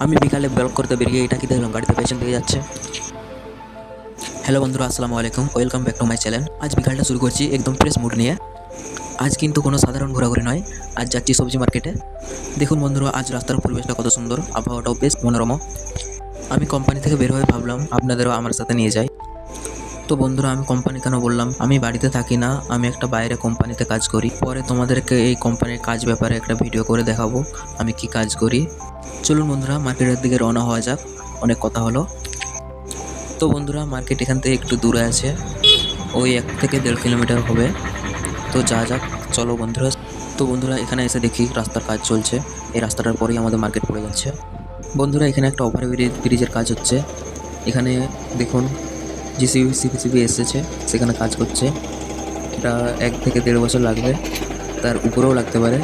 আমি বিকালে ব্লগ করতে বেরিয়ে এটা কি দেখলাম, গাড়িতে পেছন থেকে যাচ্ছে। হ্যালো বন্ধুরা, আসসালামু আলাইকুম, welcome back to my channel. আজ বিকালটা শুরু করছি একদম ফ্রেশ মুড নিয়ে। আজ কিন্তু কোনো সাধারণ ঘোরাঘুরি নয়, আজ যাচ্ছি সবজি মার্কেটে। দেখুন বন্ধুরা, আজ রাস্তার পরিবেশটা কত সুন্দর, আবহাওয়াটাও বেশ মনোরম। আমি কোম্পানি থেকে বের হয়ে ভাবলাম আপনাদেরও আমার সাথে নিয়ে যাই। তো বন্ধুরা, আমি কোম্পানি কেন বললাম, আমি বাড়িতে থাকি না, আমি একটা বাইরে কোম্পানিতে কাজ করি। পরে তোমাদেরকে এই কোম্পানির কাজ ব্যাপারে একটা ভিডিও করে দেখাবো আমি কি কাজ করি। চলুন বন্ধুরা, মার্কেটের দিকে রওনা হওয়া যাক, অনেক কথা হলো। তো বন্ধুরা, মার্কেট এখান থেকে একটু দূরে আছে, ওই 1 থেকে 1.5 কিলোমিটার হবে। তো যা যাক, চলো বন্ধুরা। তো বন্ধুরা, এখানে এসে দেখি রাস্তার কাজ চলছে, এই রাস্তাটার পরেই আমাদের মার্কেট পড়ে যাচ্ছে। বন্ধুরা, এখানে একটা ব্রিজের কাজ হচ্ছে। এখানে দেখুন, জিসিবি সিপিসিবি এসেছে, সেখানে কাজ করছে। এটা 1 থেকে 1.5 বছর লাগবে, তার উপরেও লাগতে পারে,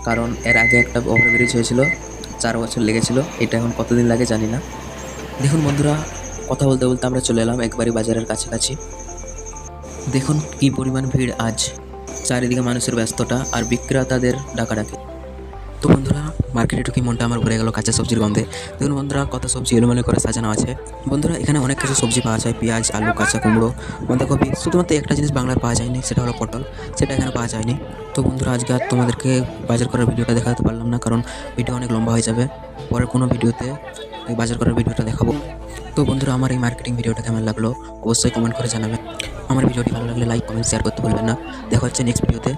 কারণ এর আগে একটা ওভারব্রিজ হয়েছিল, 4 বছর লেগেছিল। এটা এখন কতদিন লাগে জানি না। দেখুন বন্ধুরা, কথা বলতে বলতে আমরা চলে এলাম একবারই বাজারের কাছাকাছি। দেখুন কী পরিমাণ ভিড় আজ, চারিদিকে মানুষের ব্যস্ততা আর বিক্রেতাদের ডাকাডাকি। তো বন্ধুরা, মার্কেটে ঢুকে মনটা আমার ভরে গেল কাঁচা সবজির গন্ধে। দেখুন বন্ধুরা, কত সবজি এলোমেলো করে সাজানো আছে। বন্ধুরা, এখানে অনেক কিছু সবজি পাওয়া যায়, পেঁয়াজ, আলু, কাঁচা কুমড়ো, বাঁধাকপি। শুধুমাত্র একটা জিনিস বাংলার পাওয়া যায়নি, সেটা হলো পটল, সেটা এখানে পাওয়া যায়নি। তো বন্ধুরা, আজকে আর তোমাদেরকে বাজার করার ভিডিওটা দেখাতে পারলাম না, কারণ ভিডিও অনেক লম্বা হয়ে যাবে। পরের কোনো ভিডিওতে এই বাজার করার ভিডিওটা দেখাবো। তো বন্ধুরা, আমার এই মার্কেটিং ভিডিওটা কেমন লাগলো অবশ্যই কমেন্ট করে জানাবেন। আমার ভিডিওটি ভালো লাগলে লাইক, কমেন্ট, শেয়ার করতে ভুলবেন না। দেখা হচ্ছে নেক্সট ভিডিওতে।